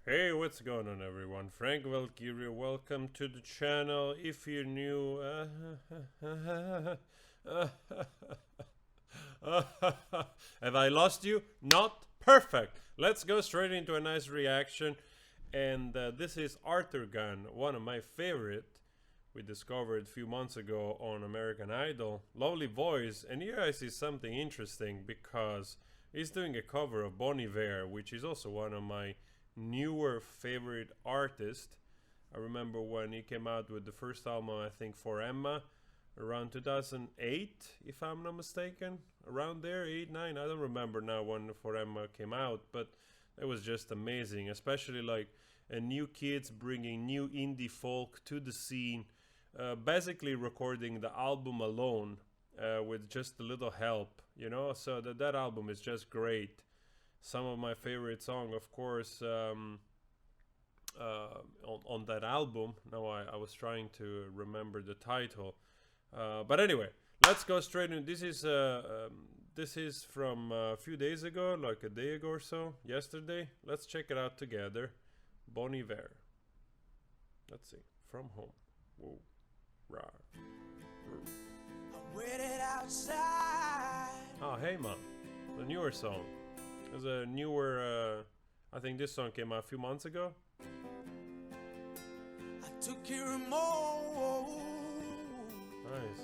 Hey, what's going on, everyone? Frank Valkyrie, welcome to the channel. If you're new, have I lost you? Not perfect. Let's go straight into a nice reaction. And this is Arthur Gunn, one of my favorite. We discovered a few months ago on American Idol. Lovely voice, and here I see something interesting because he's doing a cover of Bon Iver, which is also one of my newer favorite artists. I remember when he came out with the first album, I think, for Emma, around 2008, if I'm not mistaken. Around there, 8, 9, I don't remember now when For Emma came out, but it was just amazing, especially like a new kids bringing new indie folk to the scene, basically recording the album alone with just a little help, you know. So that album is just great. Some of my favorite song, of course, on that album. Now I was trying to remember the title, but anyway, let's go straight in. This is from a few days ago, like a day ago or so, yesterday. Let's check it out together. Bon Iver. Let's see. From Home. Whoa. Rar. I waited outside. Oh, hey, man. The newer song. There's a newer, I think this song came out a few months ago. I took your remote. Nice.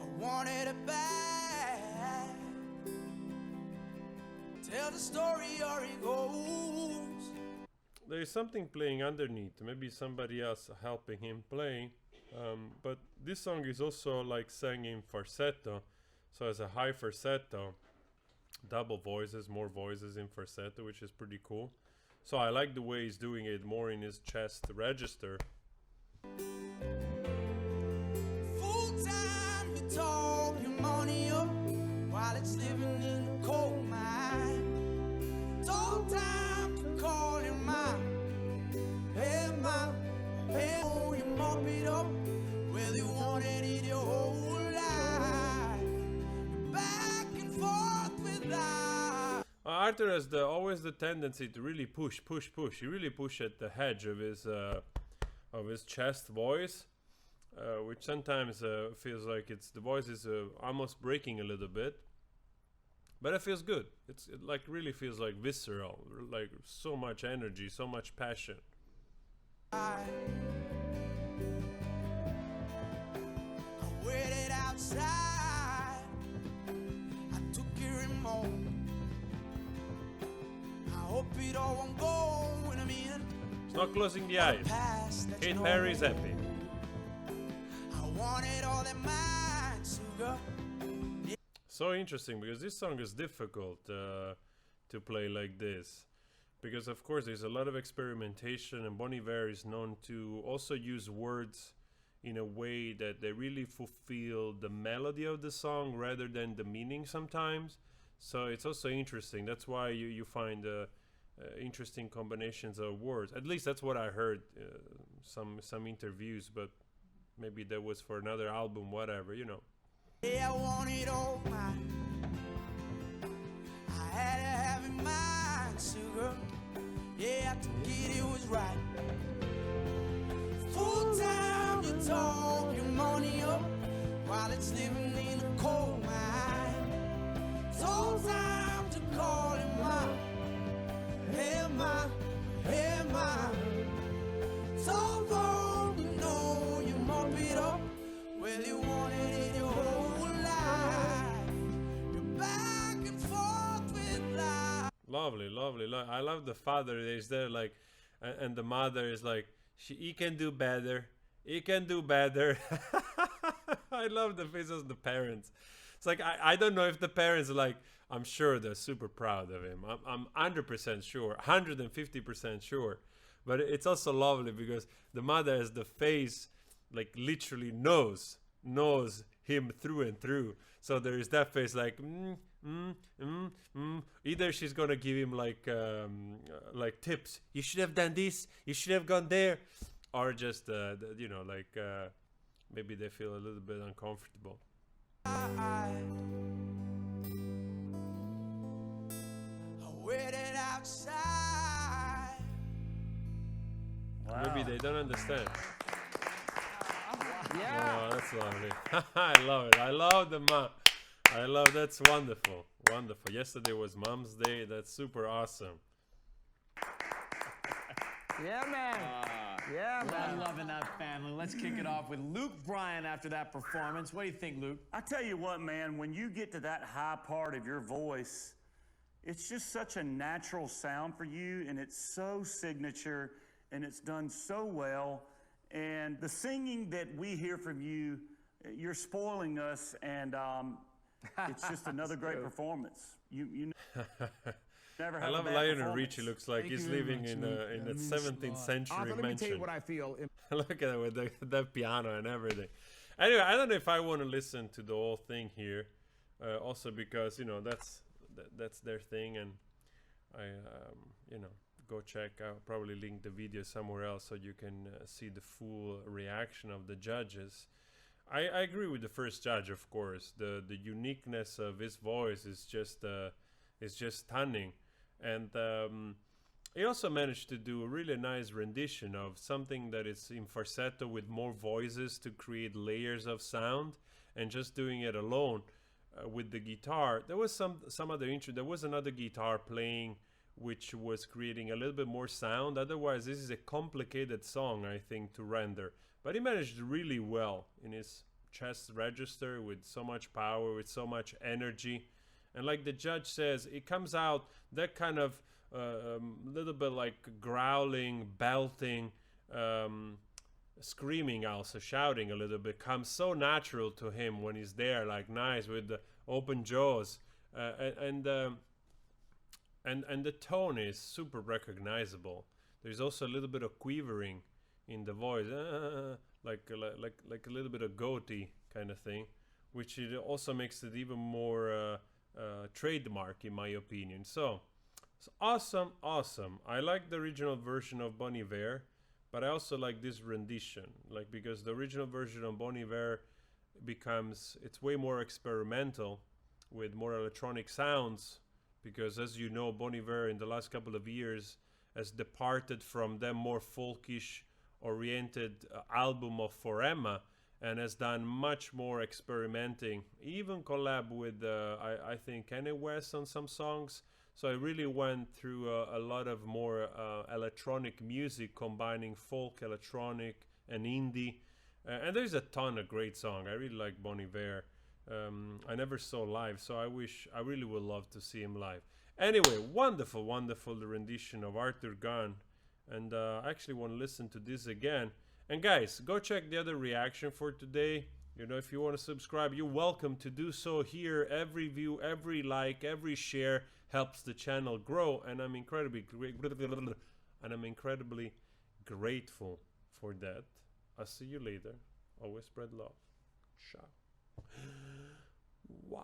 I wanted it back. Tell the story or it goes. There's something playing underneath. Maybe somebody else helping him play. But this song is also like sang in falsetto. So it's a high falsetto, double voices, more voices in falsetto, which is pretty cool. So I like the way he's doing it more in his chest register. Full time you talk your money up while it's living in the coal mine. It's all time to call your mom. Hey mom, hey oh, you mop it up. Well, you wanted it your whole Arthur has always the tendency to really push. He really push at the edge of his chest voice, which sometimes feels like the voice is almost breaking a little bit. But it feels good. It like really feels like visceral, like so much energy, so much passion. I waited outside. I took your remote. Hope it all won't go in a minute. It's not closing the eyes. Kate Perry's happy. I wanted all that mind sugar. So interesting because this song is difficult to play like this. Because of course there's a lot of experimentation, and Bon Iver is known to also use words in a way that they really fulfill the melody of the song rather than the meaning sometimes. So it's also interesting. That's why you find interesting combinations of words. At least that's what I heard some interviews, but maybe that was for another album, whatever, you know. Yeah, I want it all mine. I had to have it mine, sugar. Yeah, I took it was right. Full time you talk your money up while it's living in a coal mine. It's all time to call him mine. Hey ma, hey ma. So long you know you mop it up. Well, you wanted it your whole life. You're back and forth with life. Lovely. I love the father is there, like, and the mother is like, he can do better. He can do better. I love the faces of the parents. It's like, I don't know if the parents are like, I'm sure they're super proud of him. I'm 100% sure, 150% sure. But it's also lovely because the mother has the face, like literally knows him through and through. So there is that face like, Either she's gonna give him like tips. You should have done this. You should have gone there. Or just, you know, like maybe they feel a little bit uncomfortable. waited outside. Wow. Maybe they don't understand. Yeah. Oh, that's lovely. I love it. I love the mom. I love that's wonderful. Wonderful. Yesterday was Mom's Day. That's super awesome. Yeah, man. Yeah, I'm man. loving that family. Let's kick it off with Luke Bryan after that performance. What do you think, Luke? I tell you what, man, when you get to that high part of your voice, it's just such a natural sound for you, and it's so signature, and it's done so well. And the singing that we hear from you, you're spoiling us, and it's just another great performance. You never have I love a bad Lionel performance. Richie. Looks like Thank he's you very living much, in Luke. a That means 17th a lot. century Arthur, let me tell you mansion. what I feel. Look at it with the piano and everything. Anyway, I don't know if I want to listen to the whole thing here. Also because that's their thing, and I go check. I'll probably link the video somewhere else so you can see the full reaction of the judges. I agree with the first judge, of course. The uniqueness of his voice is just stunning, and he also managed to do a really nice rendition of something that is in falsetto with more voices to create layers of sound, and just doing it alone with the guitar. There was some other intro. There was another guitar playing, which was creating a little bit more sound. Otherwise, this is a complicated song, I think, to render. But he managed really well in his chest register with so much power, with so much energy. And like the judge says, it comes out that kind of little bit like growling, belting, screaming also, shouting a little bit, comes so natural to him when he's there, like nice with the open jaws. And the tone is super recognizable. There's also a little bit of quivering in the voice, like a little bit of goatee kind of thing, which it also makes it even more trademark in my opinion. So awesome. I like the original version of Bon Iver, but I also like this rendition, like, because the original version of Bon Iver it's way more experimental with more electronic sounds, because as you know, Bon Iver in the last couple of years has departed from them more folkish oriented album of For Emma, and has done much more experimenting, even collab with I think Kanye West on some songs. So I really went through a lot of more electronic music, combining folk, electronic, and indie. And there's a ton of great songs. I really like Bon Iver. I never saw live, so I really would love to see him live. Anyway, wonderful rendition of Arthur Gunn. And I actually want to listen to this again. And guys, go check the other reaction for today. You know, if you want to subscribe, you're welcome to do so here. Every view, every like, every share helps the channel grow, and I'm incredibly grateful for that. I'll see you later. Always spread love. Ciao. Wow.